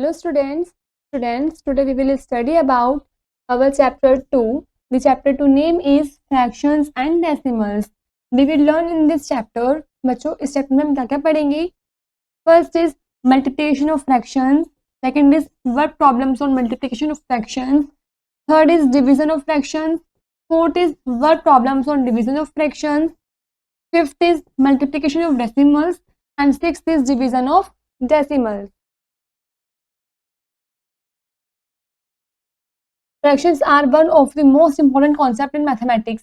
Hello students. Today we will study about our chapter 2. The chapter 2 name is fractions and decimals. We will learn in this chapter. बच्चों इस chapter में हम क्या क्या पढ़ेंगे? First is multiplication of fractions. Second is word problems on multiplication of fractions. Third is division of fractions. Fourth is word problems on division of fractions. Fifth is multiplication of decimals. And sixth is division of decimals. Fractions are one of the most important concept in mathematics.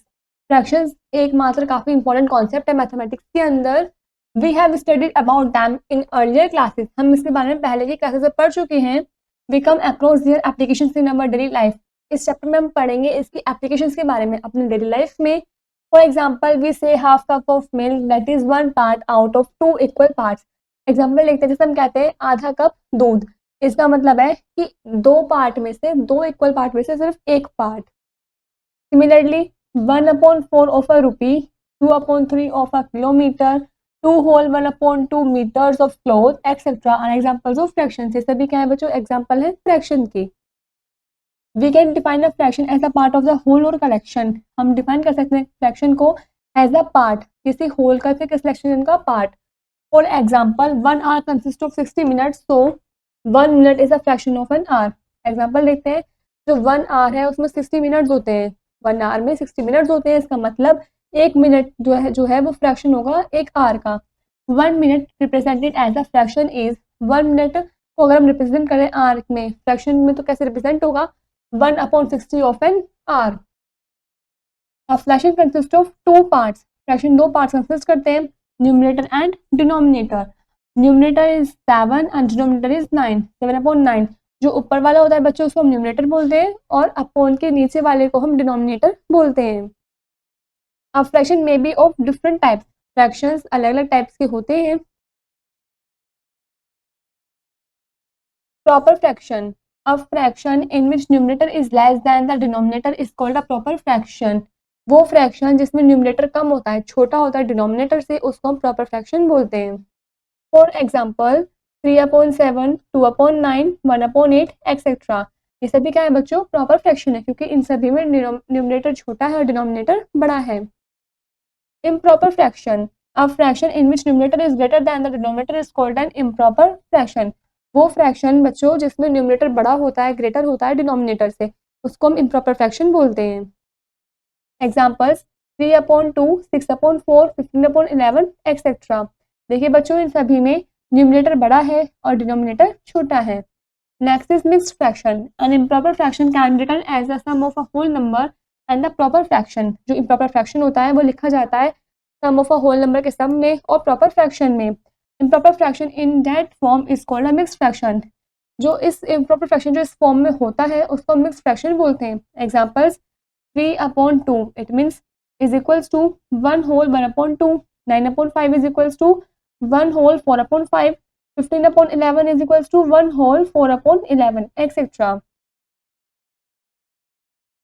Fractions एकमात्र काफी important concept है mathematics के अंदर. We have studied about them in earlier classes. हम इसके बारे में पहले की क्लासेस में पढ़ चुके हैं. We come across their applications in our daily life. इस चैप्टर में हम पढ़ेंगे इसकी applications के बारे में अपने daily life में. For example, we say half cup of milk, that is one part out of two equal parts. Example लेते हैं, जैसे हम कहते हैं आधा कप दूध. इसका मतलब है कि दो पार्ट में से, दो इक्वल पार्ट में से सिर्फ एक part. Similarly 1/4 of a rupee, 2/3 of a kilometre, 2 whole 1/2 metres of cloth etcetera are examples of fraction. ये सभी क्या है बच्चों? एग्जांपल है फ्रैक्शन की. We can define a fraction as a part of the whole और कलेक्शन. हम define कर सकते हैं फ्रैक्शन को एज अ पार्ट, किसी होल का फिर किसी कलेक्शन का part. For example 1 hour consist of 60 minutes, so 1 minute is a fraction of an hour. Example देखते हैं, जो 1 hour है उसमें 60 minutes होते हैं. 1 hour में 60 minutes होते हैं. इसका मतलब 1 minute जो है वो फ्रैक्शन होगा 1 hour का. 1 minute represented as a fraction is, 1 minute को अगर हम रिप्रेजेंट करें आर में, फ्रैक्शन में, तो कैसे रिप्रेजेंट होगा? 1/60 of an hour. A fraction consist of 2 parts. Fraction 2 parts consist करते हैं, numerator and denominator. Numerator is 7 and denominator is 9. 7/9 जो ऊपर वाला होता है बच्चों उसको हम न्यूमरेटर बोलते हैं, और अपॉन के नीचे वाले को हम डिनोमिनेटर बोलते हैं. अब फ्रैक्शन में be of different types. Fractions अलग अलग टाइप्स के होते हैं. Proper fraction. A fraction in which numerator is less than the denominator is called a proper fraction. वो फ्रैक्शन जिसमें न्यूमरेटर कम होता है, छोटा होता है डिनोमिनेटर से, उसको हम प्रॉपर फ्रैक्शन बोलते हैं. For example 3/7, 2/9, 1/8 etcetera. ये सभी क्या है बच्चों? प्रॉपर फ्रैक्शन है, क्योंकि इन सभी में न्यूमरेटर छोटा है और डिनोमिनेटर बड़ा है. Improper fraction. A fraction in which numerator is greater than the denominator is called an improper fraction. वो फ्रैक्शन बच्चों जिसमें न्यूमरेटर बड़ा होता है, ग्रेटर होता है डिनोमिनेटर से, उसको हम इम्प्रॉपर फ्रैक्शन बोलते हैं. Examples 3/2, 6/4, 15/11 etcetera. देखिए बच्चों इन सभी में न्यूमरेटर बड़ा है और डिनोमिनेटर छोटा है. Next is mixed fraction. An improper fraction can be written as the sum of a whole number and the proper fraction. जो इम्प्रॉपर फ्रैक्शन होता है वो लिखा जाता है sum of a whole number के सम में और प्रॉपर फ्रैक्शन में. Improper fraction in that form is called a mixed fraction. जो इस इम्प्रॉपर फ्रैक्शन जो इस फॉर्म में होता है उसको मिक्स्ड फ्रैक्शन बोलते हैं. Examples 3/2 it means is equals to 1 whole 1/2. 9/5 is equals to 1 whole 4/5. 15/11 is equals to 1 whole 4/11 etc.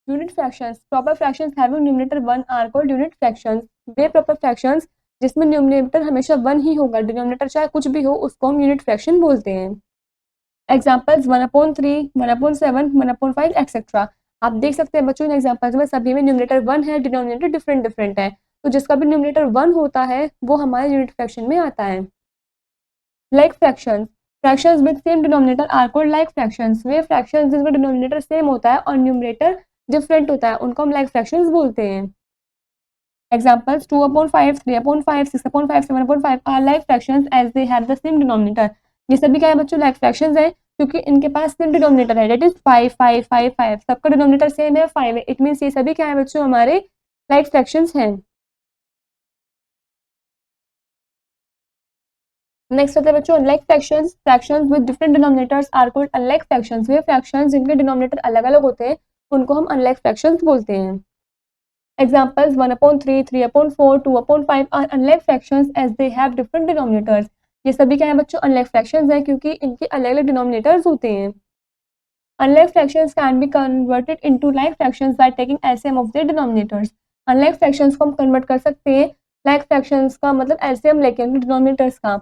Unit fractions. Proper fractions having numerator 1 are called unit fractions. Way proper fractions जिसमें numerator हमेशा 1 ही होगा, denominator चाहे कुछ भी हो, उसको हम unit fraction बोलते हैं. Examples 1/3, 1/7, 1/5 etcetera. आप देख सकते हैं बच्चों इन एग्जाम्पल्स में सभी में न्यूमरेटर 1 है, डिनोमिनेटर डिफरेंट है. तो जिसका भी न्यूमरेटर 1 होता है वो हमारे यूनिट फ्रैक्शन में आता है. Like fractions. Fractions with same denominator are called like fractions. वे फ्रैक्शंस जिसमें डिनोमिनेटर सेम होता है और न्यूमरेटर डिफरेंट होता है, उनको हम लाइक फ्रैक्शंस बोलते हैं. Examples 2/5, 3/5, 6/5, 7/5 are like fractions as they have the same denominator. ये सभी क्या है बच्चों? लाइक फ्रैक्शंस है, क्योंकि इनके पास सेम डिनोमिनेटर है, दैट इज 5 5 5 5. सबका डिनोमिनेटर सेम है 5 है. इट मींस ये सभी क्या है बच्चों? हमारे लाइक फ्रैक्शंस हैं. नेक्स्ट होता है बच्चों unlike fractions. Fractions with different denominators are called unlike fractions. वे फ्रैक्शंस जिनके डिनोमिनेटर अलग अलग होते हैं उनको हम अनलाइक फ्रैक्शंस बोलते हैं. Examples 1/3, 3/4, 2/5 are unlike fractions as they have different denominators. ये सभी क्या है बच्चों? अनलाइक फ्रैक्शंस हैं, क्योंकि इनके अलग अलग डिनोमिनेटर्स होते हैं. Unlike fractions can be converted into like fractions by taking LCM of their denominators. Unlike fractions को हम कन्वर्ट कर सकते हैं like fractions का मतलब LCM लेके उनके डिनोमिनेटर्स का.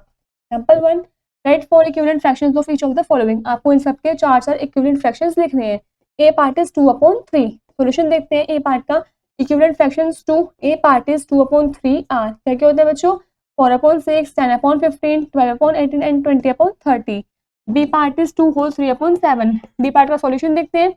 Example 1 right 4 equivalent fractions of each of the following. आपको इन सबके 4 इक्विवेलेंट फ्रैक्शंस लिखने हैं। A part is 2/3। सॉल्यूशन देखते हैं ए पार्ट का। Equivalent fractions to A part is 2/3 are क्या क्या होता है बच्चों? 4/6, 10/15, 12/18 and 20/30। B part is 2 whole 3/7। B part का सॉल्यूशन देखते हैं।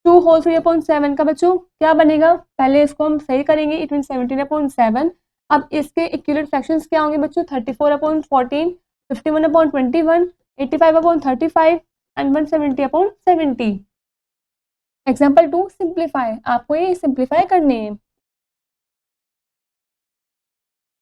2 होल 3/7 का बच्चों क्या बनेगा? पहले इसको हम सही करेंगे, इट मीन 17/7। अब इसके इक्विवेलेंट फ्रैक्शंस क्या होंगे बच्चों? 34/14, 51/21, 85/35 एंड 170/70। Example 2 simplify. आपको ये सिंप्लीफाई करने हैं।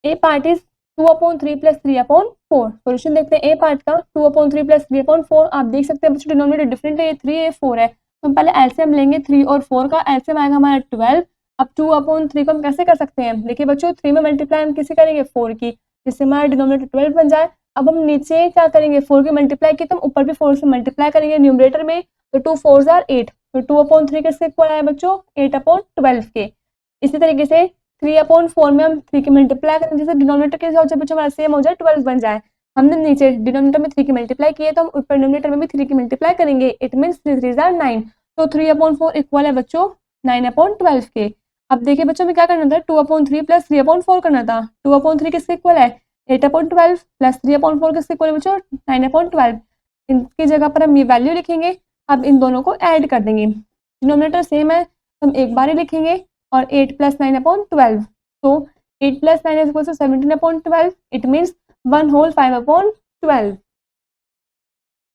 A part is 2/3 plus 3/4। Solution देखते हैं ए पार्ट का। 2/3 प्लस 3/4 आप देख सकते हैं बच्चों डिनोमिनेटर डिफरेंट है, ये 3 है 4 है। तो हम पहले एलसीएम लेंगे 3 और 4 का। एलसीएम आएगा हमारा 12। अब 2/3 को हम कैसे कर सकते हैं? देखिए बच्चों 3 में मल्टीप्लाई हम किसे करेंगे? 4 की, जिससे हमारा डिनोमिनेटर 12 बन जाए। अब हम नीचे क्या करेंगे? 4 की मल्टीप्लाई की तो हम ऊपर भी 4 से मल्टीप्लाई करेंगे न्यूमरेटर में। तो 2 4 आर 8। तो 2/3 किससे इक्वल है बच्चों? 8/12 के। इसी तरीके से 3/4 में हम 3 की मल्टीप्लाई करेंगे, जैसे डिनोमिनेटर कैसे हो जाए बच्चों हमारा सेम हो जाए, 12 बन जाए। हमने नीचे डिनोमिनेटर में 3 की मल्टीप्लाई की है तो हम ऊपर डिनोमिनेटर में भी 3 की मल्टीप्लाई करेंगे। It means 3 3 are 9। तो 3/4 इक्वल है बच्चों 9/12 के। अब देखिए बच्चों में क्या करना था? 2/3 प्लस 3/4 करना था। 2/3 किससे इक्वल है? 8/12 प्लस 3/4 किससे इक्वल है बच्चों? 9/12। इनकी जगह पर हम ये वैल्यू लिखेंगे। अब इन दोनों को ऐड कर देंगे। डिनोमिनेटर सेम है तो हम एक बार ही लिखेंगे। और 8 प्लस 9/12। तो 8 plus 9 is equal to 17/12। It means 1 whole 5/12।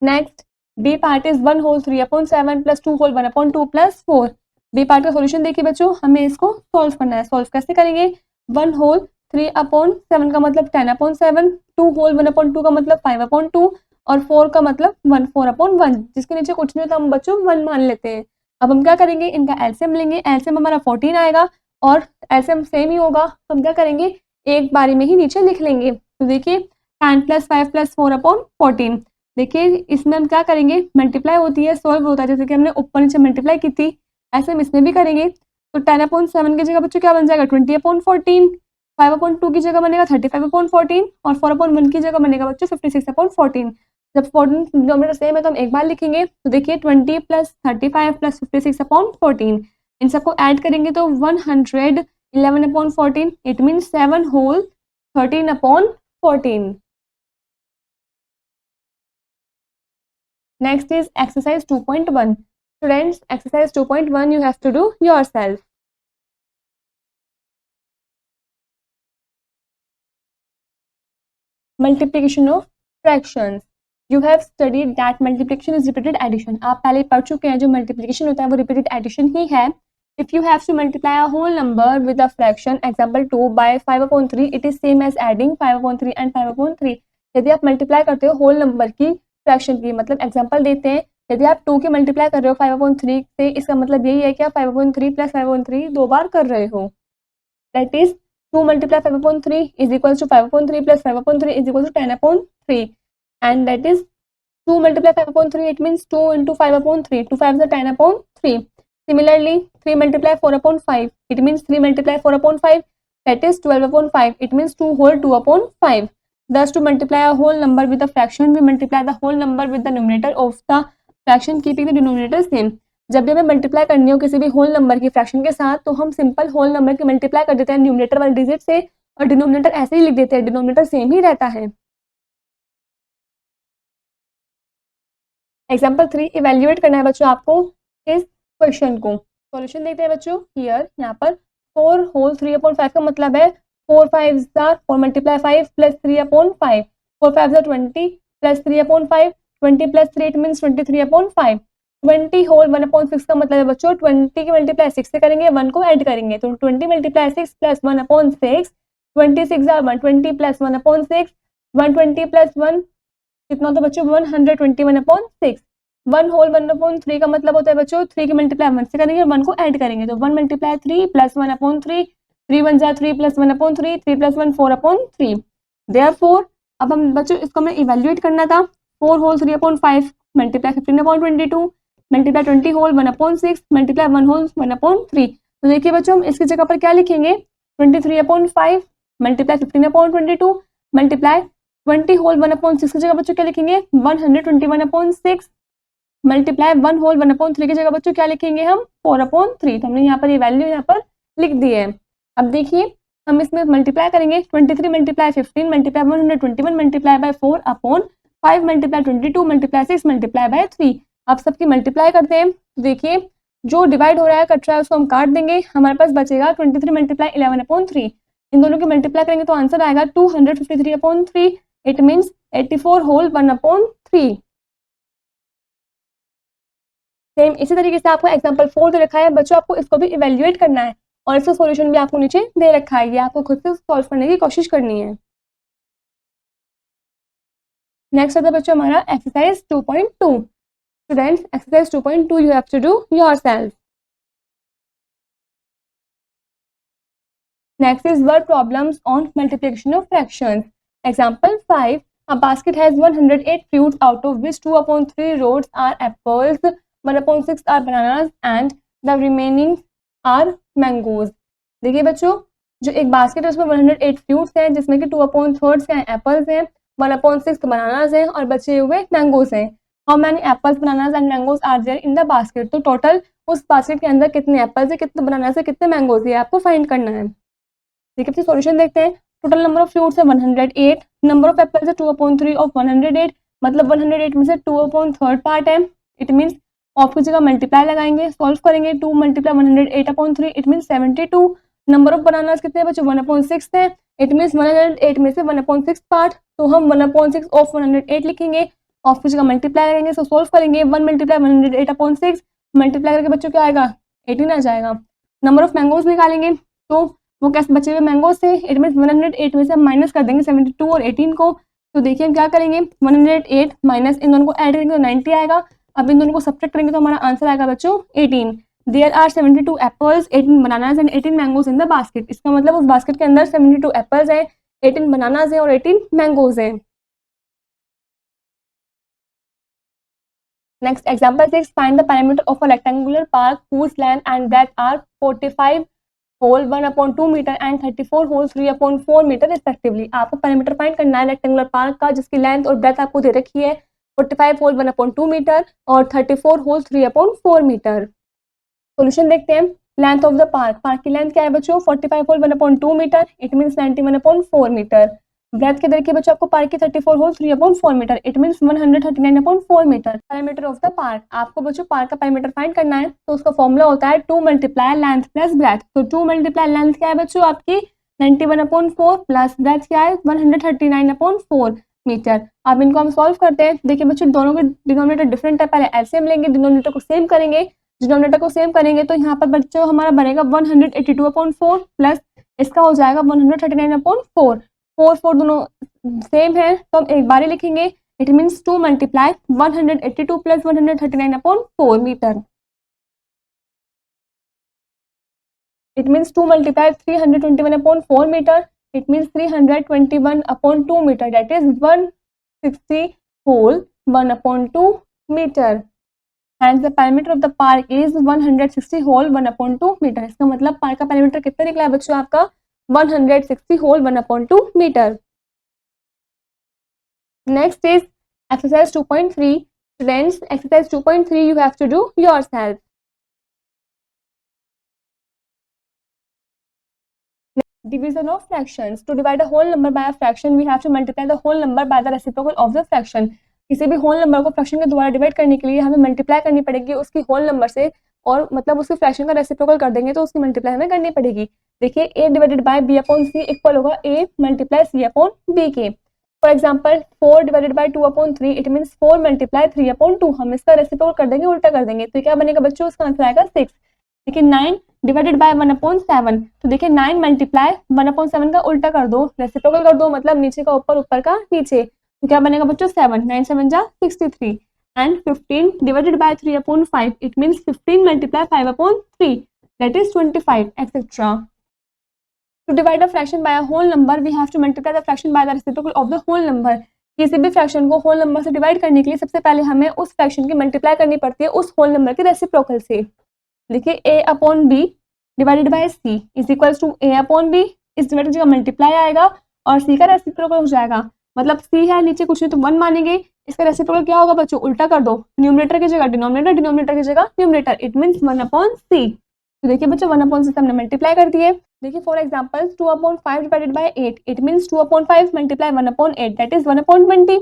Next B part is 1 whole 3/7 plus 2 whole 1/2 plus 4। B part का सॉल्यूशन देखिए बच्चों, हमें इसको सॉल्व करना है। सॉल्व कैसे करेंगे? 1 होल 3/7 का मतलब 10/7, 2 होल 1/2 का मतलब 5/2 और 4 का मतलब 1 4/1, जिसके नीचे कुछ नहीं होता हम बच्चों 1 मान लेते हैं। अब हम क्या करेंगे? इनका एलसीएम लेंगे। एलसीएम हमारा 14 आएगा और एलसीएम सेम ही होगा। तो हम क्या करेंगे? एक बारी में ही नीचे लिख लेंगे। तो देखिए 10 प्लस 5 प्लस 4/14। देखिए इसमें हम क्या करेंगे? मल्टीप्लाई होती है, सॉल्व होता है, जैसे कि हमने ऊपर नीचे मल्टीप्लाई की थी, ऐसे हम इसमें भी करेंगे। तो 10/7 की जगह बच्चों क्या बन जाएगा? 20/14। 5/2 की जगह बनेगा 35/14 और 4/1 की जगह बनेगा बच्चों 56/14। जब 14 डिनोमिनेटर सेम है तो हम एक बार लिखेंगे। तो देखिए 20 प्लस 35 प्लस 56/14, इन सबको ऐड करेंगे तो 111/14। It means 7 whole 13/14। Next is exercise 2.1. Students, exercise 2.1 you have to do yourself. Multiplication of fractions. You have studied that multiplication is repeated addition. आप पहले पढ़ चुके हैं जो multiplication होता है वो repeated addition ही है. If you have to multiply a whole number with a fraction, example 2 by 5/3, it is same as adding 5/3 and 5/3. यदि आप multiply करते हो whole number की fraction की, मतलब example देते हैं, यदि आप 2 के मल्टीप्लाई कर रहे हो 5/3 से, इसका मतलब यही है कि आप 5/3 प्लस 5/3 दो बार कर रहे हो। That is 2 multiply 5/3 is equal to 5/3 plus 5/3 is equal to 10/3 and that is 2 multiply 5/3 it means 2 into 5/3, 2 5 is 10/3. Similarly 3 multiply 4/5 it means 3 multiply 4/5 that is 12/5. It means 2 whole 2/5. Thus to multiply a whole number with a fraction, we multiply the whole number with the numerator of the fraction keeping the denominator same. जब भी हमें multiply करनी हो किसी भी whole number की fraction के साथ तो हम सिंपल होल नंबर की मल्टीप्लाई कर देते हैं न्यूमरेटर वाले डिजिट से और डिनोमिनेटर ऐसे ही लिख देते हैं, डिनोमिनेटर सेम ही रहता है। एग्जाम्पल 3 इवेल्युएट करना है बच्चों आपको इस क्वेश्चन को। सॉल्यूशन देखते हैं बच्चों। हियर यहाँ पर 4 होल 3/5 का मतलब है 4 5 4 multiply 5 plus 3/5, 4 5 20 plus 3/5, 20 plus 3 it means 23/5। 20 whole 1/6 का मतलब है बच्चों 20 की मल्टीप्लाई 6 से करेंगे, 1 को ऐड करेंगे तो 20 multiply 6 plus 1/6, 26 are 120 plus 1/6, 120 plus 1 कितना होता है बच्चों 121/6। 1 होल 1/3 का मतलब होता है बच्चों 3 की मल्टीप्लाई 1 से करेंगे और 1 को ऐड करेंगे तो 1 मल्टीप्लाई 3 प्लस 1/3, 3 1 जा 3 प्लस 1/3, 3 प्लस 1 4/3। देयरफॉर अब हम बच्चों इसको हमें इवेल्युएट करना था। 4 whole 3/5 multiply 15/22 multiply 20 whole 1/6 multiply 1 whole 1/3। तो देखिए बच्चों हम इसकी जगह पर क्या लिखेंगे 23/5 मल्टीप्लाई 15/22 मल्टीप्लाई 20 होल 1/6 की जगह बच्चों क्या लिखेंगे 121/6 मल्टीप्लाई 1 होल 1/3 की जगह बच्चों क्या लिखेंगे हम 4/3। तो हमने यहाँ पर ये वैल्यू यहाँ पर लिख दी है। अब देखिए हम इसमें मल्टीप्लाई करेंगे 23 multiply 15 multiply 121 multiply by 4/5 multiply 22 multiply 6 multiply by 3। अब सबकी मल्टीप्लाई करते हैं। तो देखिए जो डिवाइड हो रहा है कट रहा है उसको हम काट देंगे, हमारे पास बचेगा 23 मल्टीप्लाई 11/3। इन दोनों की मल्टीप्लाई करेंगे तो आंसर आएगा 253/3। It means 84 whole 1/3। सेम इसी तरीके से आपको एग्जांपल 4 दे रखा है बच्चों, आपको इसको भी इवेल्युएट करना है और इसका सॉल्यूशन भी आपको नीचे दे रखा है, ये आपको खुद से सॉल्व करने की कोशिश करनी है। नेक्स्ट आता है बच्चों हमारा exercise 2.2। Students exercise 2.2 you have to do yourself. Next is word problems on multiplication of fractions. Example 5, a basket has 108 fruits out of which 2/3 rows are apples, 1/6 are bananas and the remaining are mangoes। देखिए बच्चों जो एक basket है उसमें 108 fruits हैं जिसमें कि 2/3 क्या है एप्पल्स हैं, 1/6 बनानास हैं और बचे हुए मैंगोज हैं। How many apples bananas and mangoes are there in the basket. तो टोटल उस बास्केट के अंदर कितने एप्पल्स है, कितने बनानास है, कितने मैंगोज है आपको फाइंड करना है। देखिए फिर सॉल्यूशन देखते हैं। टोटल नंबर ऑफ फ्रूट्स है 108, नंबर ऑफ एप्पल्स है 2/3 ऑफ 108, मतलब 108 में से 2/3 पार्ट है। इट मीन्स ऑफ की जगह मल्टीप्लाई लगाएंगे, सॉल्व करेंगे 2 multiply 108/3 it means 72। Number of bananas कितने बचे 1/6 है, इट मीन्स 108 में से 1/6 पार्ट, तो हम 1/6 ऑफ 108 लिखेंगे, ऑफ की जगह मल्टीप्लाई करेंगे, सो सॉल्व करेंगे 1 मल्टीप्लाई 108/6 मल्टीप्लाई करके बच्चों क्या आएगा 18 आ जाएगा। नंबर ऑफ मैंगोज निकालेंगे तो वो कैसे बचे हुए मैंगो से, इट मीन 108 में से हम माइनस कर देंगे 72 और 18 को। तो देखिए हम क्या करेंगे 108 माइनस इन दोनों को ऐड करेंगे तो 90 आएगा। अब इन दोनों को सब्ट्रैक्ट करेंगे तो हमारा आंसर आएगा बच्चों 18। There are 72 apples 18 bananas and 18 mangoes in the basket. इसका मतलब उस बास्केट के अंदर 72 एप्पल्स है, 18 बनानास है और 18 मैंगोज है। Next example 6, find the parameter of a rectangular park whose length and breadth are 45 whole 1/2 metre and 34 whole 3/4 metre respectively. आपको पैरामीटर फाइंड करना है रेक्टेंगुलर पार्क का जिसकी लेंथ और ब्रेथ आपको दे रखी है 45 होल 1/2 मीटर और 34 होल 3/4 मीटर। सॉल्यूशन देखते हैं। Length of the park, park की लेंथ क्या है बच्चों 45 whole 1/2 metre, it means 91/4 metre. Breadth के देखिए बच्चों आपको पार्क की 34 whole 3/4 metre, it means 139/4 metre. Parameter of the park, आपको बच्चों पार्क का पैरामीटर फाइंड करना है तो उसका फॉर्मूला होता है 2 मल्टीप्लाई लेंथ प्लस ब्रेथ। तो 2 मल्टीप्लाई लेंथ क्या है बच्चों आपकी 91/4 प्लस ब्रेथ क्या है 139/4 मीटर। अब इनको हम सॉल्व करते हैं। देखिए बच्चों दोनों के डिनोमिनेटर डिफरेंट है, पहले एलसीएम लेंगे, डिनोमिनेटर को सेम करेंगे। डिनोमिनेटर को सेम करेंगे तो यहाँ पर बच्चों हमारा बनेगा 182/4 प्लस इसका हो जाएगा 139/4। 4 दोनों सेम है तो हम एक बार ही लिखेंगे, it means 2 multiply 182 plus 139/4 metre. It means 2 multiply 321/4 metre, it means 321/2 metre, that is 160 whole 1/2 metre. And the parameter of the park is 160 whole 1/2 metre. इसका मतलब पार्क का पैरामीटर कितना निकला है बच्चों आपका 160 whole 1/2 metre. Next is exercise 2.3। Students exercise 2.3 you have to do yourself। Division of fractions, to divide a whole number by a fraction we have to multiply the whole number by the reciprocal of the fraction। किसी भी whole number को fraction के द्वारा divide करने के लिए हमें multiply करनी पड़ेगी उसकी होल नंबर से, और मतलब उसके फ्रैक्शन का रेसिप्रोकल कर देंगे तो उसकी मल्टीप्लाई हमें करनी पड़ेगी। देखिए a divided by b upon c equal होगा a multiply c upon b के। For example 4 divided by 2/3 it means 4 multiply 3/2। हम इसका रेसिप्रोकल कर देंगे, उल्टा कर देंगे, तो क्या बनेगा बच्चों उसका आंसर आएगा 6। देखिए 9 डिवाइडेड बाय 1/7, तो देखिए 9 मल्टीप्लाई 1/7 का उल्टा कर दो, रेसिप्रोकल कर दो, मतलब नीचे का ऊपर ऊपर का नीचे, तो क्या बनेगा बच्चों 7, 9 7 जा 63। And 15 divided by 3/5 it means 15 multiply 5/3 that is 25 etcetera. To divide a fraction by a whole number we have to multiply the fraction by the reciprocal of the whole number। किसी भी फ्रैक्शन को whole number से divide करने के लिए सबसे पहले हमें उस फ्रैक्शन की मल्टीप्लाई करनी पड़ती है उस होल नंबर के रेसिप्रोकल से। देखिए a upon b divided by c is equal to a upon b, इस डिवाइड की जगह मल्टीप्लाई आएगा और c का रेसिप्रोकल हो जाएगा मतलब सी है नीचे कुछ नहीं तो 1 मानेंगे, इसका रेसिप्रोकल क्या होगा बच्चों, उल्टा कर दो, न्यूमरेटर की जगह डिनोमिनेटर, डिनोमिनेटर की जगह न्यूमरेटर, इट मींस 1/c। तो देखिए बच्चों 1/c से हमने मल्टीप्लाई कर दिए। देखिए for example 2/5 divided by 8, it means 2/5 multiply 1/8, that is 1/20।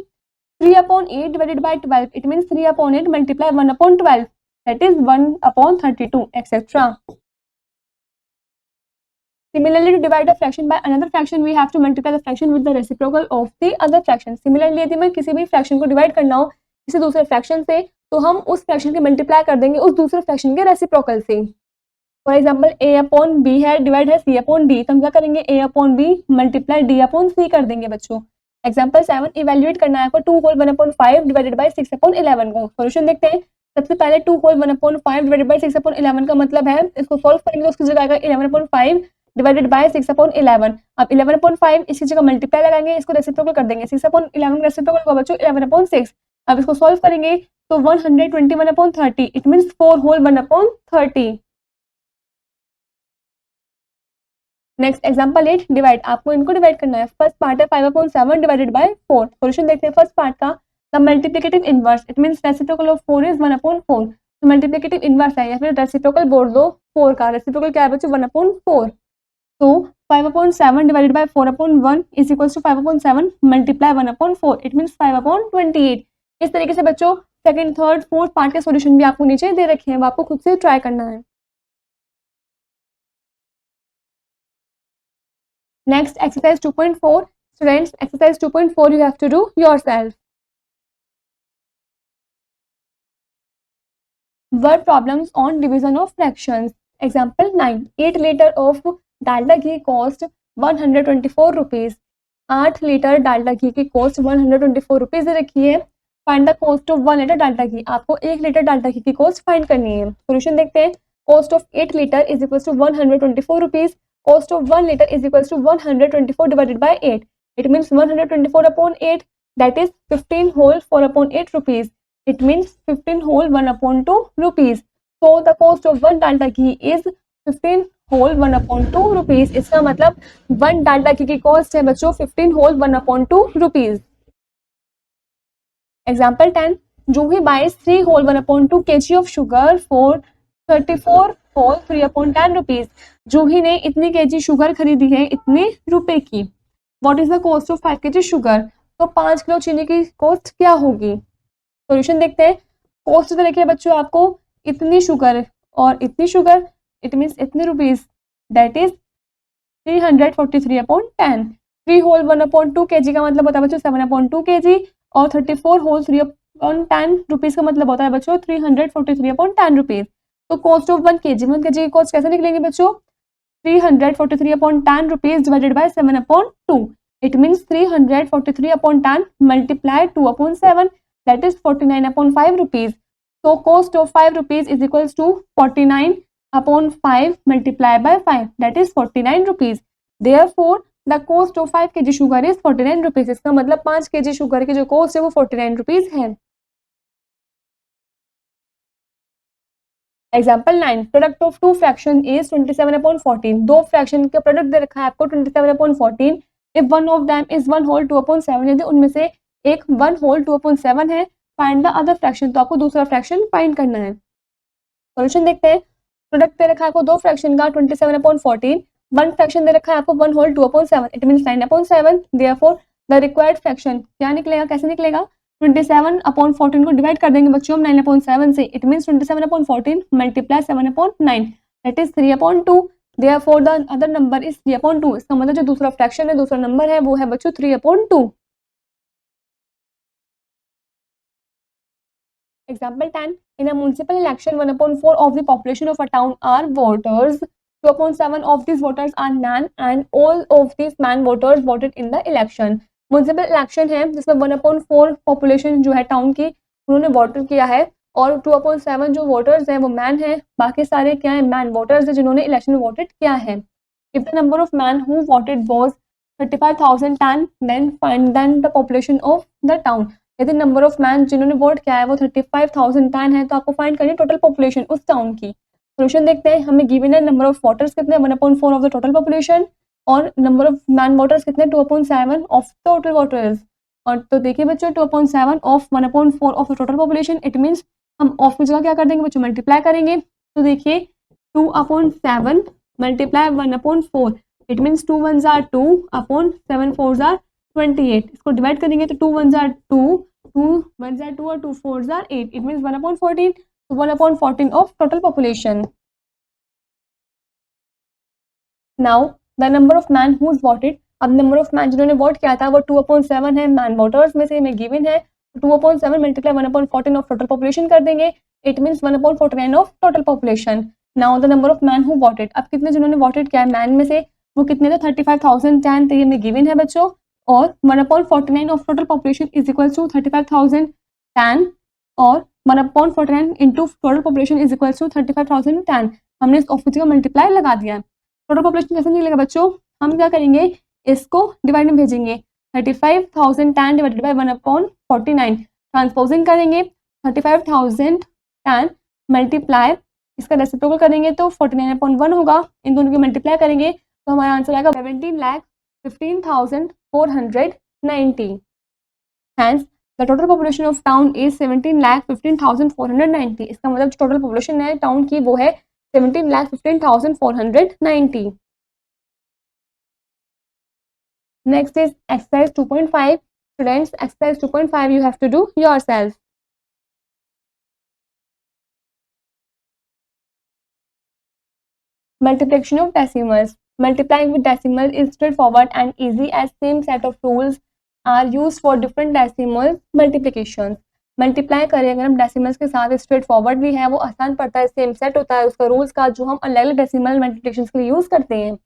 3/8 divided by 12, it means 3/8 multiply 1/12, that is 1/32, etc. Similarly, to divide a fraction by another fraction, we have to multiply the fraction with the reciprocal of the other fraction. Similarly, यदि मैं किसी भी fraction को divide करना हो किसी दूसरे fraction से, तो हम उस fraction के multiply कर देंगे उस दूसरे fraction के reciprocal से। For example, a/b है, divide है c/d, तो हम क्या करेंगे, a/b multiply d/c कर देंगे बच्चों। एग्जाम्पल 7, इवेल्युएट करना है आपको 2 होल 1/5 डिवाइडेड बाय 6/11 को। सॉल्यूशन देखते हैं। सबसे पहले 2 होल 1/5 डिवाइडेड बाय 6/11 का मतलब है, इसको सॉल्व करेंगे तो उसकी जगह आएगा 11/5 डिवाइडेड बाय 6/11। अब 11/5 इसकी जगह मल्टीप्लाई लगाएंगे, इसको रेसिप्रोकल कर देंगे, 6/11 रेसिप्रोकल को बच्चों 11/6। अब इसको सॉल्व करेंगे तो 121/30, it means 4 whole 1/30। Next example 8, divide, आपको इनको डिवाइड करना है। फर्स्ट पार्ट है 5/7 डिवाइडेड बाय 4। सॉल्यूशन देखते हैं। फर्स्ट पार्ट का the multiplicative inverse, it means reciprocal of 4 is 1/4। तो मल्टीप्लिकेटिव इनवर्स है या फिर रेसिप्रोकल बोल दो 4 का, रेसिप्रोकल क्या है बच्चों 1/4। तो 5/7 divided by 4/1 is equals to 5/7 multiply 1/4, it means 5/28। इस तरीके से बच्चों सेकंड, थर्ड, फोर्थ पार्ट के सॉल्यूशन भी आपको नीचे दे रखे हैं, वो आपको खुद से ट्राई करना है। Next, exercise 2.4. Students, exercise 2.4 you have to do yourself. Word problems on division of fractions. Example 9. 8 liter of Dalda ghee cost 124 rupees. 8 litre Dalda घी की cost 124 rupees रखी है। Find the cost of 1 liter Dalda घी। आपको 1 लीटर डालडा घी की cost find करनी है। Solution देखते हैं। Cost of 8 liter is equals to 124 rupees. Cost of 1 liter is equals to 124 divided by 8. It means 124 upon 8, that is 15 whole 4 upon 8 rupees. It means 15 whole 1 upon 2 rupees. So the cost of 1 Dalda ghee is 15 whole 1 upon 2 rupees. इसका मतलब 1 डालडा घी की cost है बच्चों 15 whole 1 upon 2 rupees. Example 10. Juhi buys 3 whole 1 upon 2 kg of sugar for 34 whole 3 upon 10 rupees. जूही ने इतनी KG sugar खरीदी है इतने रुपए की। What is the cost of 5 kg sugar, तो 5 किलो चीनी की कॉस्ट क्या होगी। सॉल्यूशन देखते हैं। कॉस्ट तो देखिए बच्चों आपको इतनी शुगर और इतनी शुगर, इट मींस इतने rupees, that is 343/10। 3 whole 1/2 kg का मतलब होता है बच्चों 7/2 kg और 34 होल 3/10 रुपीज का मतलब होता है बच्चों 343/10 रुपीज। तो कॉस्ट ऑफ 1 kg की कॉस्ट कैसे निकलेंगे बच्चों, 343/10 rupees divided by 7/2. It means 343/10 multiply 2/7, that is 49/5 rupees. So cost of 5 rupees is equals to 49/5 multiplied by 5, that is 49 rupees. Therefore the cost of 5 kg sugar is 49 rupees. इसका मतलब 5 kg sugar की जो cost है वो 49 rupees है। Example 9, product of 2 fraction is 27/14। 2 fraction का product दे रखा है आपको 27/14। If one of them is 1 whole 2/7, यदि उनमें से एक 1 होल 2/7 है, फाइंड द अदर फ्रैक्शन, तो आपको दूसरा फ्रैक्शन फाइंड करना है। सॉल्यूशन देखते हैं। प्रोडक्ट दे रखा है आपको 2 फ्रैक्शन का 27/14। 1 फ्रैक्शन दे रखा है आपको 1 whole 2/7, it means 9/7। Therefore the required fraction क्या निकलेगा, कैसे निकलेगा, 27/14 को डिवाइड कर देंगे बच्चों हम 9/7 से, it means 27/14 multiply 7/9, that is 3/2। Therefore the other number is 3/2। इसका मतलब जो दूसरा फ्रैक्शन है, दूसरा नंबर है वो है बच्चों 3/2। Example 10, in a municipal election 1/4 of the population of a town are voters. 2/7 of these voters are men and all of these men voters voted in the election. Municipal election है जिसमें 1/4 population जो है town की उन्होंने vote किया है और 2/7 जो वोटर्स हैं वो मैन है, बाकी सारे क्या है मैन वोटर्स है जिन्होंने इलेक्शन में वोटेड किया है। If the number of man who voted was 35,010 then the population of the town. यदि नंबर ऑफ मैन जिन्होंने वोट किया है वो 35,010 है तो आपको फाइंड करनी टोटल पॉपुलेशन उस टाउन की। सॉल्यूशन देखते हैं। हमें गिवन है नंबर ऑफ वोटर्स कितने 1/4 ऑफ द टोटल पॉपुलेशन और नंबर ऑफ मैन वोटर्स कितने 2/7 ऑफ टोटल वोटर्स। और तो देखिए बच्चों 2/7 of 1/4 of the total population, it means हम ऑफ की जगह क्या कर देंगे बच्चों, मल्टीप्लाई करेंगे। तो देखिए 2/7 multiply 1/4, it means 2 1s are 2 upon 7 4s are 28। इसको डिवाइड करेंगे तो 2 1s are 2, 2 1s are 2 और 2 4s are 8, इट मीन्स 1/14, तो 1/14 of total population. Now the number of man who voted, अब नंबर ऑफ मैन जिन्होंने वोट किया था वो 2/7 है, मैन वोटर्स में से हमें गिवन है, 2/7 मल्टीप्लाई 1/14 ऑफ टोटल पॉपुलेशन कर देंगे, it means 1/49 of total population. Now the number of man who voted, अब कितने जिन्होंने वोटेड किया है मैन में से, वो कितने थे 35,010, तो ये हमें गिवन है बच्चों, और 1/49 of total population is equal to 35,010 और 1/49 into total population is equal to 35,010। हमने इस ऑफिस का मल्टीप्लाई लगा दिया है। टोटल पॉपुलेशन कैसे निकलेगा बच्चों, हम क्या करेंगे इसको डिवाइड में भेजेंगे, 35,010 डिवाइडेड बाय 1/49, ट्रांसपोजिंग करेंगे 35,010 मल्टीप्लाई इसका रेसिप्रोकल करेंगे तो 49/1 होगा, इन दोनों की मल्टीप्लाई करेंगे तो हमारा आंसर आएगा 17,15,490। Hence the total population of town is 17,15,490। इसका मतलब टोटल पॉपुलेशन है टाउन की वो है 17,15,490। Next is exercise 2.5. Students, exercise 2.5 you have to do yourself. Multiplication of decimals. Multiplying with decimals is straightforward and easy as same set of rules are used for different decimal multiplications. Multiply करें अगर हम decimals के साथ, straight forward भी है, वो आसान पड़ता है, सेम सेट होता है उसका रूल्स का, जो हम अलग अलग डेसिमल मल्टीप्लिकेशन के लिए यूज करते हैं।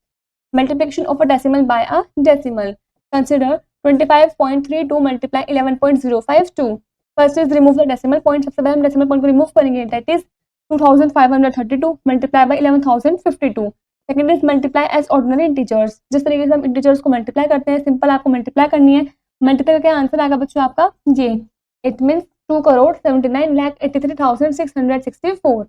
Multiplication of a decimal by a decimal, consider 25.32 multiply 11.052। First is remove the decimal point, सबसे पहले हम डेसिमल पॉइंट को रिमूव करेंगे, that is 2532 multiply by 11,052। Second is multiply as ordinary integers, जिस तरीके से हम इंटीजर्स को मल्टीप्लाई करते हैं, सिंपल आपको मल्टीप्लाई करनी है, मल्टीप्लाई करके आंसर आएगा बच्चों आपका ये, it means 2,79,83,664।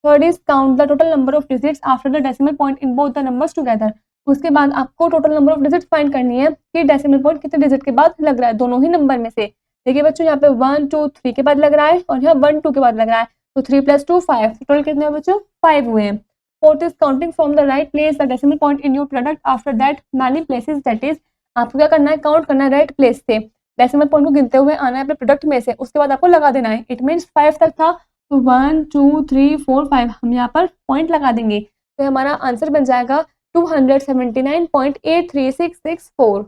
Third is count the total number of digits after the decimal point in both the numbers together. उसके बाद आपको total number of digits find करनी है कि डेसिमल पॉइंट कितने डिजिट के बाद लग रहा है दोनों ही नंबर में से। देखिए बच्चों यहाँ पे 1 2 3 के बाद लग रहा है और यहाँ 1 2 के बाद लग रहा है, तो 3 + 2 5, टोटल कितने बच्चों 5 हुए हैं। Fourth is counting from the right place the decimal point in your product after that many places, that is आपको क्या करना है, काउंट करना है राइट प्लेस से, डेसिमल पॉइंट को गिनते हुए आना है अपने प्रोडक्ट में से, उसके बाद आपको लगा देना है, इट मीन्स 5 तक था तो 1 2 3 4 5 हम यहाँ पर पॉइंट लगा देंगे, तो हमारा आंसर बन जाएगा 279.83664।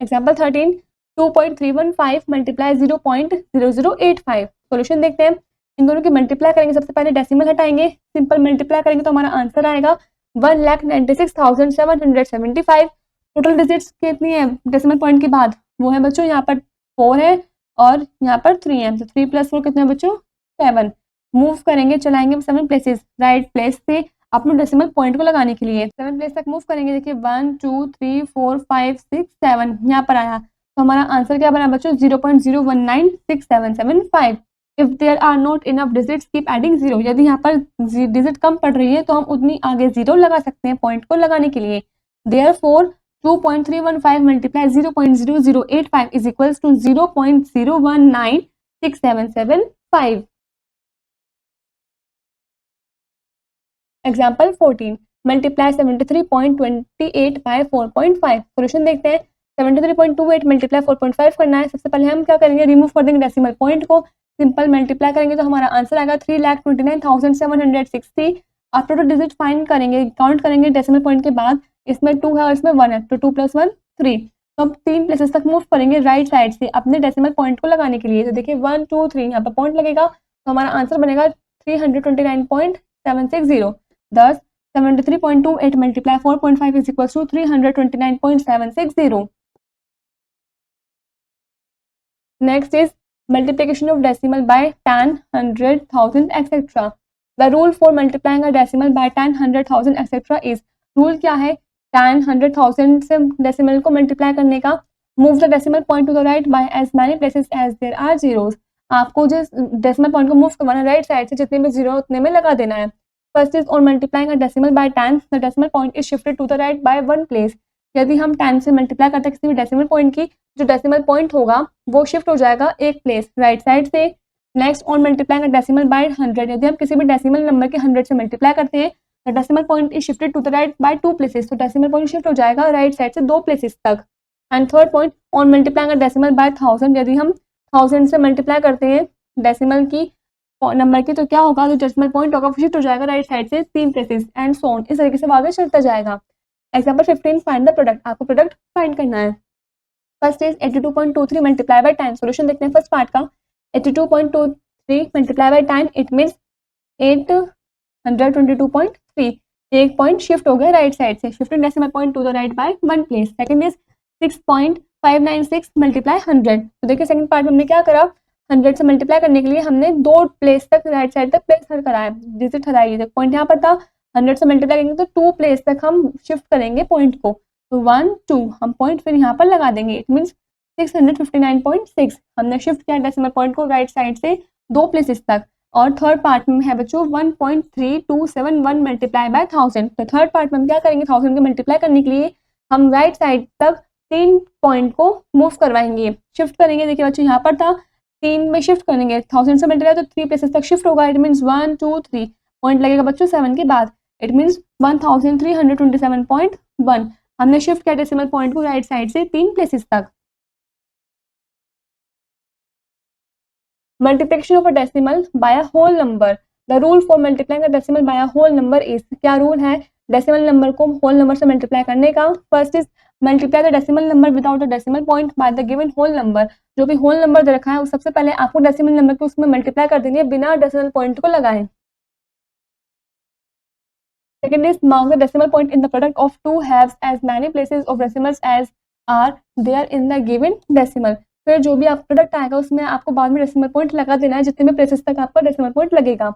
Example 13 2.315 multiply 0.0085। सॉल्यूशन देखते हैं, इन दोनों की मल्टीप्लाई करेंगे, सबसे पहले डेसिमल हटाएंगे, सिंपल मल्टीप्लाई करेंगे तो हमारा आंसर आएगा 1,96,775। टोटल डिजिट्स कितनी है डेसिमल पॉइंट के बाद, वो है बच्चों यहाँ पर 4 है और यहाँ पर 3 है, तो 3 + 4 कितने है बच्चों 7। मूव करेंगे, चलाएंगे 7 प्लेसेस, राइट प्लेस से अपने डेसिमल पॉइंट को लगाने के लिए 7 प्लेस तक मूव करेंगे। देखिए 1 2 3 4 5 6 7 यहाँ पर आया, तो हमारा आंसर क्या बना बच्चों 0.01967775। If there are not enough digits keep adding 0, यदि यहाँ पर डिजिट कम पड़ रही है तो हम उतनी आगे 0 लगा सकते हैं पॉइंट को लगाने के लिए। Therefore 2.315 multiply 0.0085 is equals to 0.01967775। Example 14 multiply 73.28 by 4.5। Solution देखते हैं, 73.28 मल्टीप्लाई 4.5 करना है, सबसे पहले हम क्या करेंगे रिमूव कर देंगे डेसिमल पॉइंट को, सिंपल मल्टीप्लाई करेंगे तो हमारा आंसर आएगा 3,29,760। आप टोटल डिजिट फाइंड करेंगे, काउंट करेंगे डेसिमल पॉइंट के बाद, इसमें 2 है और इसमें 1 है, तो 2 + 1 3, तो हम 3 प्लेसेस तक मूव करेंगे राइट साइड से अपने डेसिमल पॉइंट को लगाने के लिए, तो देखिए 1 2 3 यहाँ पर पॉइंट लगेगा, तो हमारा आंसर बनेगा 329.760। Thus 73.28 multiply 4.5 is equals to 329.760. Next is multiplication of decimal by 10, 100, 1000, etc. The rule for multiplying a decimal by 10, 100, 1000, etc. is, rule क्या है 10, 100, 1000 से decimal को multiply करने का, move the decimal point to the right by as many places as there are zeros. आपको जिस decimal point को move करवाना right side से, जितने में zero उतने में लगा देना है। First is on multiplying a decimal by 10, the decimal point is shifted to the right by 1 place. यदि हम 10 से मल्टीप्लाई करते हैं किसी भी डेसिमल पॉइंट की, जो डेसिमल पॉइंट होगा वो शिफ्ट हो जाएगा एक प्लेस राइट साइड से। Next on multiplying decimal by 100, यदि हम किसी भी डेसिमल नंबर के 100 से मल्टीप्लाई करते हैं the decimal point is shifted to the right by 2 places, तो डेसिमल पॉइंट शिफ्ट हो जाएगा राइट साइड से 2 प्लेसेस तक। And third point on multiplying decimal by 1000, यदि हम 1000 से मल्टीप्लाई करते हैं डेसिमल की नंबर की तो क्या होगा, जो डेसिमल पॉइंट होगा वो शिफ्ट हो जाएगा राइट साइड से 3 प्लेसेस एंड सो ऑन, इस तरीके से आगे चलता जाएगा। एग्जांपल 15, फाइंड द प्रोडक्ट, आपको प्रोडक्ट फाइंड करना है। First is 82.23 multiply by 10, solution देखते हैं फर्स्ट पार्ट का। 82.23 मल्टीप्लाई बाय 10 इट मींस 822.3, एक पॉइंट शिफ्ट हो गया राइट साइड से, shifting decimal point to the right by 1 place. Second is 6.596 multiply 100, तो देखिए सेकंड पार्ट में हमने क्या करा, 100 से मल्टीप्लाई करने के लिए हमने 2 प्लेस तक राइट साइड तक प्लेस कराया, डिजिट हटाइए, पॉइंट यहाँ पर था, 100 से मल्टीप्लाई करेंगे तो 2 प्लेस तक हम शिफ्ट करेंगे पॉइंट को, तो 1 2 हम पॉइंट फिर यहाँ पर लगा देंगे, इट मीन्स 659.6 हमने शिफ्ट किया डेसिमल पॉइंट को राइट साइड से 2 प्लेसेस तक। और थर्ड पार्ट में है बच्चों 1.3271 मल्टीप्लाई बाय 1000, तो थर्ड पार्ट में हम क्या करेंगे, 1000 के मल्टीप्लाई करने के लिए हम राइट साइड तक 3 पॉइंट को मूव करवाएंगे, शिफ्ट करेंगे। देखिए बच्चों यहाँ पर था 3 में शिफ्ट करेंगे, 1000 से मल्टीप्लाई तो 3 प्लेसेस तक शिफ्ट होगा, इट मीन्स 1 2 3 पॉइंट लगेगा बच्चों 7 के बाद, इट मीन्स 1327.1 हमने शिफ्ट किया डेसिमल पॉइंट को राइट साइड से 3 प्लेसेस तक। Multiplication of a decimal by a whole number, the rule for multiplying a decimal by a whole number is, क्या रूल है डेसिमल नंबर को होल नंबर से multiply करने का। First is multiply the decimal number without a decimal point by the given whole number, जो भी whole number दे रखा है वो सबसे पहले आपको डेसिमल नंबर को उसमें मल्टीप्लाई कर देनी है बिना डेसिमल पॉइंट को लगाए। Second is mark the decimal point in the product of two halves as many places of decimals as are there in the given decimal, फिर जो भी आप प्रोडक्ट आएगा उसमें आपको बाद में डेसिमल पॉइंट लगा देना है जितने भी प्लेसेस तक आपका डेसिमल पॉइंट लगेगा।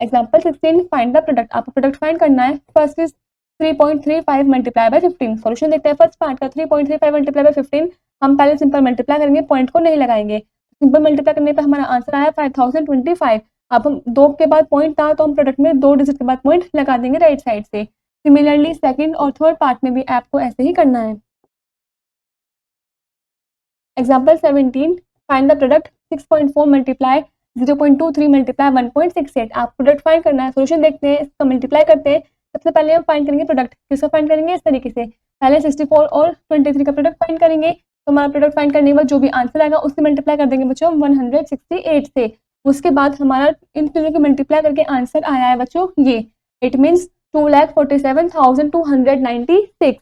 एग्जांपल 16, फाइंड द प्रोडक्ट, आपको प्रोडक्ट फाइंड करना है। First is 3.35 multiply by 15, solution देखते हैं फर्स्ट पार्ट का। 3.35 मल्टीप्लाई बाय 15 हम पहले सिंपल मल्टीप्लाई करेंगे, पॉइंट को नहीं लगाएंगे, सिंपल मल्टीप्लाई करने पर हमारा आंसर आया 5025। अब हम 2 के बाद पॉइंट था तो हम प्रोडक्ट में 2 डिजिट के बाद पॉइंट लगा देंगे राइट साइड से। सिमिलरली सेकंड और थर्ड पार्ट में भी आपको ऐसे ही करना है। Example 17, find the product 6.4 multiply 0.23 multiply 1.68, आप प्रोडक्ट फाइंड करना है। सॉल्यूशन देखते हैं, इसका मल्टीप्लाई करते हैं। सबसे पहले हम फाइंड करेंगे प्रोडक्ट, किसका फाइंड करेंगे इस तरीके से, पहले 64 और 23 का प्रोडक्ट फाइंड करेंगे, तो हमारा प्रोडक्ट फाइंड करने के बाद जो भी आंसर आएगा उससे मल्टीप्लाई कर देंगे बच्चों 168 से। उसके बाद हमारा इन तीनों को मल्टीप्लाई करके आंसर आया है बच्चों ये, इट मीन्स 2,47,296।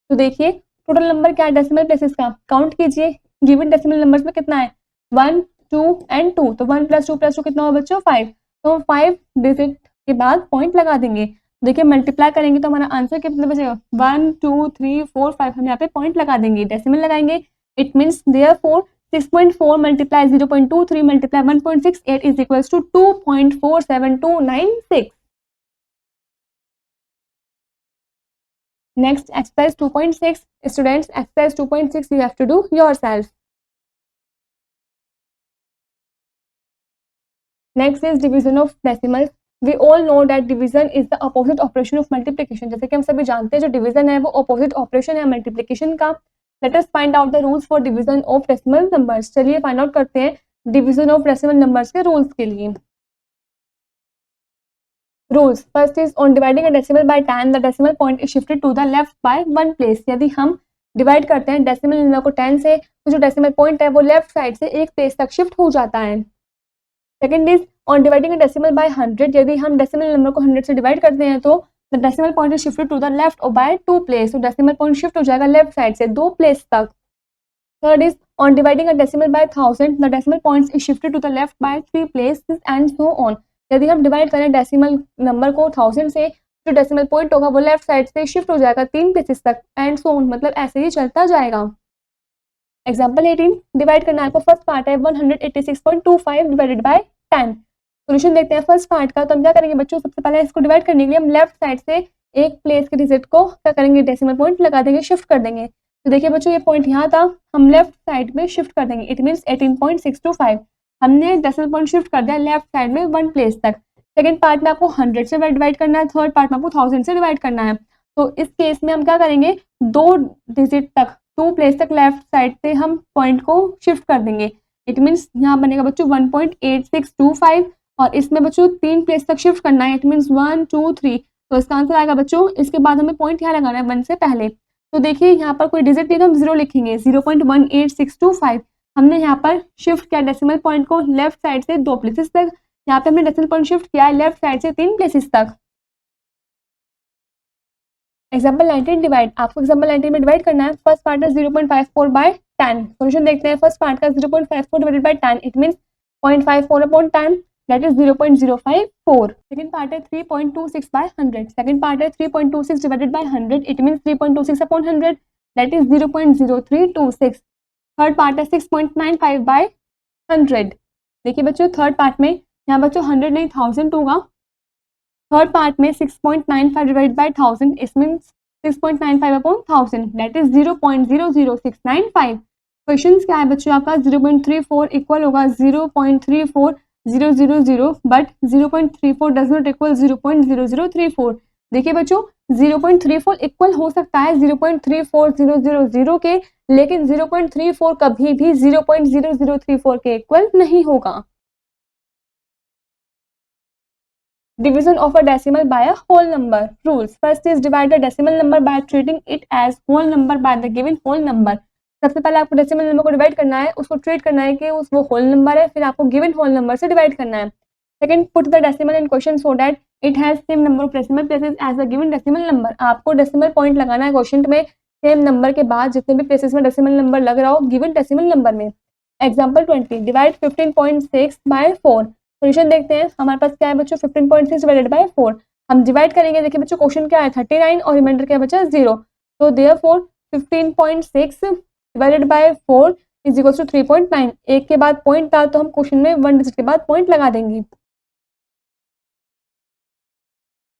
तो देखिए टोटल नंबर क्या है डेसिमल प्लेसेस का, काउंट कीजिए, गिवन डेसिमल नंबर्स में कितना है 1 2 एंड 2, तो 1 + 2 + 2 कितना होगा बच्चों 5, तो 5 डिजिट के बाद पॉइंट लगा देंगे। देखिए मल्टीप्लाई करेंगे तो हमारा आंसर कितने बचेगा 1 2 3 4 5, हम यहाँ पे पॉइंट लगा देंगे, डेसिमल लगाएंगे, it means therefore 6.4 multiply 0.23 multiply 1.68 is equals to 2.47296। Next, exercise 2.6. Students, exercise 2.6 you have to do yourself. Next is division of decimals. We all know that division is the opposite operation of multiplication. जैसे कि हम सभी जानते हैं जो division है वो opposite operation है multiplication का। Let us find out the rules for division of decimal numbers. चलिए find out करते हैं division of decimal numbers के rules के लिए। Rules. First is on dividing a decimal by 10, the decimal point is shifted to the left by 1 place. यदि हम divide करते हैं डेसिमल नंबर को 10 से तो जो डेसिमल पॉइंट है वो लेफ्ट साइड से एक प्लेस तक शिफ्ट हो जाता है। Second is on dividing a decimal by 100, यदि हम डेसिमल नंबर को 100 से डिवाइड करते हैं तो the decimal point is shifted to the left और बाय 2 प्लेस, तो डेसिमल पॉइंट शिफ्ट हो जाएगा लेफ्ट साइड से 2 प्लेस तक। Third is on dividing a decimal by 1000, the decimal point is shifted to the left by 3 places and so on. यदि हम divide करें decimal number को 1000 से जो डेसिमल पॉइंट होगा वो लेफ्ट साइड से शिफ्ट हो जाएगा 3 प्लेसेस तक एंड सो ऑन, मतलब ऐसे ही चलता जाएगा। एग्जांपल 18, डिवाइड करना है आपको, फर्स्ट पार्ट है 186.25 डिवाइडेड बाय 10। सॉल्यूशन देखते हैं फर्स्ट पार्ट का, तो हम क्या करेंगे बच्चों, सबसे पहले इसको डिवाइड करने के लिए हम लेफ्ट साइड से एक प्लेस के डिजिट को क्या करेंगे डेसिमल पॉइंट लगा देंगे, शिफ्ट कर देंगे। तो देखिए बच्चों ये पॉइंट यहाँ था, हम लेफ्ट साइड में शिफ्ट कर देंगे, इट मीन्स 18.625 हमने डेसिमल पॉइंट शिफ्ट कर दिया लेफ्ट साइड में 1 प्लेस तक। सेकंड पार्ट में आपको 100 से डिवाइड करना है, थर्ड पार्ट में आपको 1000 से डिवाइड करना है। तो तो इस केस में हम क्या करेंगे, 2 डिजिट तक, 2 प्लेस तक लेफ्ट साइड से हम पॉइंट को शिफ्ट कर देंगे। इट मीन्स यहाँ बनेगा बच्चों 1.8625 और इसमें बच्चों 3 प्लेस तक शिफ्ट करना है। इट मीन्स 1 2 3, तो इसका आंसर आएगा बच्चों, इसके बाद हमें पॉइंट यहाँ लगाना है 1 से पहले। तो देखिए यहाँ पर कोई डिजिट नहीं तो हम 0 लिखेंगे, 0.18625 हमने यहाँ पर शिफ्ट किया डेसिमल पॉइंट को लेफ्ट साइड से 2 प्लेसेस तक। यहाँ पे हमने डेसिमल पॉइंट शिफ्ट किया है लेफ्ट साइड से 3 प्लेसेस तक। एग्जाम्पल 19 डिवाइड, आपको एग्जाम्पल 19 में डिवाइड करना है। फर्स्ट पार्ट है 0.54 बाय 10। सोल्यूशन देखते हैं। फर्स्ट पार्ट का 0.54 divided by 10, it means 0.54 upon 10 that is 0.054। Second part है 3.26 बाय 100। सेकंड पार्ट है 3.26 divided by 100, it means 3.26 upon 100 that is 0.0326। Third part है 6.95 बाय 100। देखिए बच्चों थर्ड पार्ट में यहाँ बच्चों 100 नहीं 1000 होगा। थर्ड पार्ट में 6.95 डिवाइड बाय 1000, इस means 6.95 upon 1000 that is 0.00695। Question क्या है बच्चों आपका, 0.34 इक्वल होगा 0.34000 बट 0.34 डज नॉट इक्वल 0.0034। देखिए बच्चों 0.34 इक्वल हो सकता है 0.34000 के, लेकिन 0.34 कभी भी 0.0034 के इक्वल नहीं होगा। Division of a decimal by a whole number. Rules. First is divide a decimal number by treating it as whole number by the given whole number. सबसे पहले आपको डेसिमल नंबर को डिवाइड करना है, उसको ट्रीट करना है कि वो होल नंबर है, फिर आपको गिवन होल नंबर से डिवाइड करना है। Second, put the decimal in question so that it has same number of decimal places as the given decimal number. आपको डेसिमल पॉइंट लगाना है क्वेश्चन में सेम नंबर के बाद जितने भी प्लेसेस में डेसिमल नंबर लग रहा हो गिवन डेसिमल नंबर में। Example 20, divide 15.6 by 4। सोल्यूशन देखते हैं। हमारे पास क्या है बच्चों 15.6 डिवाइडेड बाय 4, हम डिवाइड करेंगे। देखिए बच्चों क्वेश्चन क्या है 39 और रिमाइंडर क्या बचा 0, तो therefore 15.6 divided by 4 is equal to 3.9। एक के बाद पॉइंट था तो हम क्वेश्चन में 1 डिजिट के बाद पॉइंट लगा देंगे।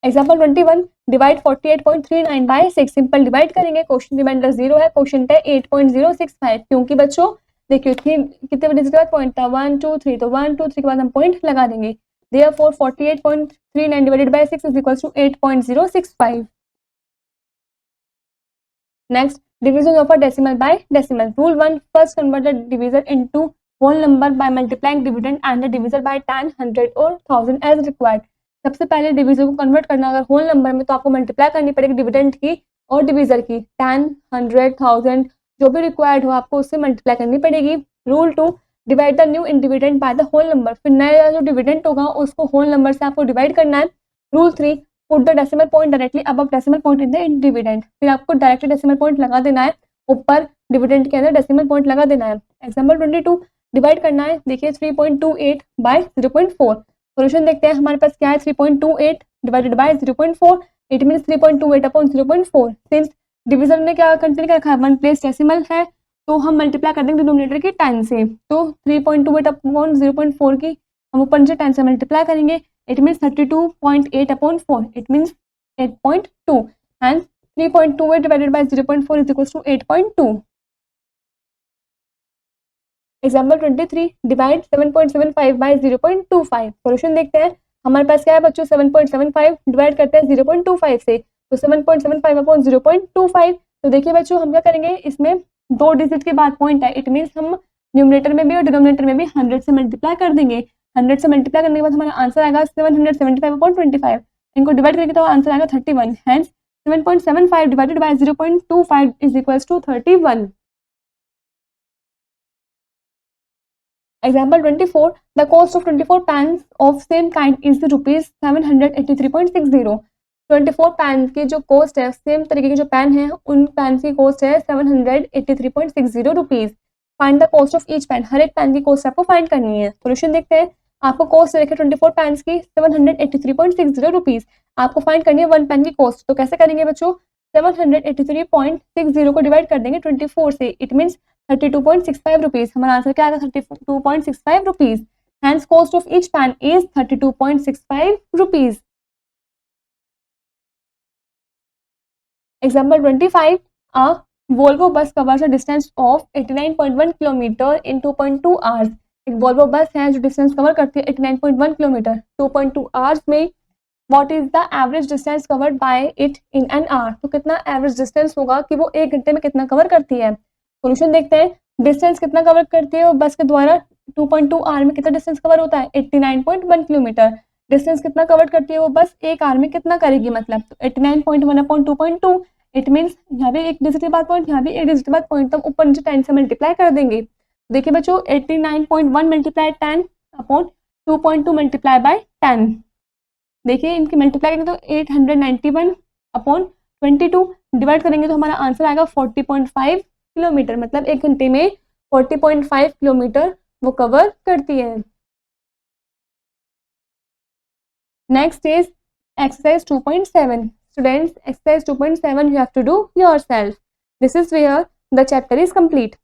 Example 21, divide 48.39 by 6। Simple divide करेंगे, क्वेश्चन रिमाइंडर 0 है, क्वेश्चन है 8.065। क्योंकि बच्चों देखिए कितने डिजिट के बाद पॉइंट था 1 2 3, तो 1 2 3 के बाद हम पॉइंट लगा देंगे। Therefore 48.39 divided by 6 is equal to 8.065। Next, division of a decimal by decimal. Rule 1, first convert the divisor into whole number by multiplying dividend and the divisor by 10, 100 और 1000 एज रिक्वायर्ड। सबसे पहले divisor को convert करना अगर whole number में तो आपको multiply करनी पड़ेगी डिविडेंड की और डिवीजर की, 10, 100, 1000 जो भी रिक्वायर्ड हो आपको उससे मल्टीप्लाई करनी पड़ेगी। Rule 2, divide the new dividend by the whole number. फिर नया जो डिविडेंड होगा उसको होल नंबर से आपको डिवाइड करना है। Rule 3, put the decimal point directly above decimal point in the dividend. फिर आपको डायरेक्टली डेसिमल पॉइंट लगा देना है, ऊपर डिविडेंड के अंदर डेसिमल पॉइंट लगा देना है। एग्जाम्पल 22, डिवाइड करना है। देखिए 3.28 बाय 0.4। सोल्यूशन देखते हैं। हमारे पास क्या है 3.28 divided by 0.4, it means 3.28 upon 0.4। Since division ने क्या कंटेन क्या रखा है 1 प्लेस डेसिमल है, तो हम मल्टीप्लाई कर देंगे डिनोमिनेटर की 10 से। तो 3.28 अपॉन 0.4 की हम ऊपर नीचे 10 से मल्टीप्लाई करेंगे, it means 32.8 upon 4, it means 8.2 and 3.28 divided by 0.4 is equal to 8.2। Example 23, divide 7.75 by 0.25। Solution देखते हैं। हमारे पास क्या है बच्चों 7.75 डिवाइड करते हैं 0.25 से, तो 7.75 अपॉन 0.25। तो देखिए बच्चों हम क्या करेंगे, इसमें 2 डिजिट के बाद पॉइंट है, इट मींस हम न्यूमरेटर में भी और डिनोमिनेटर में भी 100 से मल्टीप्लाई कर देंगे। 100 से मल्टीप्लाई करने के बाद हमारा आंसर आएगा 775 अपॉन 25। इनको डिवाइड करेंगे तो आंसर आएगा 31। Hence 7.75 divided by 0.25 is equals to 31। Example 24, the cost of 24 pans of same kind is rupees 783.60। 24 pan की जो कॉस्ट है, सेम तरीके के जो पैन है उन पैन की कॉस्ट है 783.60 rupees. Find the cost of each pan, हर एक पैन की कॉस्ट आपको फाइंड करनी है। सोल्यूशन देखते हैं। आपको कॉस्ट देखे 24 पैन की 783.60 रुपीज, आपको फाइंड करनी है 1 पैन की कॉस्ट। तो कैसे करेंगे बच्चों, 783.60 को डिवाइड कर देंगे 24 से, इट मीन्स 32.65 रुपीज। हमारा आंसर क्या आएगा 32.65 rupees. Hence cost of each pan is 32.65 rupees. Example 25, a Volvo bus covers a distance of 89.1 kilometre in 2.2 hours। एक Volvo बस है जो डिस्टेंस कवर करती है 89.1 किलोमीटर 2.2 आवर्स में। What is the average distance covered by it in an hour, तो कितना average distance होगा कि वो 1 घंटे में कितना कवर करती है। सॉल्यूशन देखते हैं, डिस्टेंस कितना कवर करती है वो बस के द्वारा 2.2 आवर में कितना डिस्टेंस कवर होता है 89.1 किलोमीटर। डिस्टेंस कितना कवर करती है वो बस 1 आवर में कितना करेगी, मतलब तो 89.1 अपॉन 2.2, इट मीन्स यहाँ भी एक डिजिट के बाद पॉइंट, यहाँ भी एक डिजिट के बाद पॉइंट, तो ऊपर नीचे 10 से मल्टीप्लाई कर देंगे। देखिए बच्चों 89.1 मल्टीप्लाई 10 अपॉन 2.2 मल्टीप्लाई बाय 10, देखिए इनकी मल्टीप्लाई करेंगे तो 891 अपॉन 22 डिवाइड करेंगे तो हमारा आंसर आएगा 40.5 किलोमीटर, मतलब 1 घंटे में 40.5 किलोमीटर वो कवर करती है। Next is exercise 2.7। Students, exercise 2.7 you have to do yourself. This is where the chapter is complete.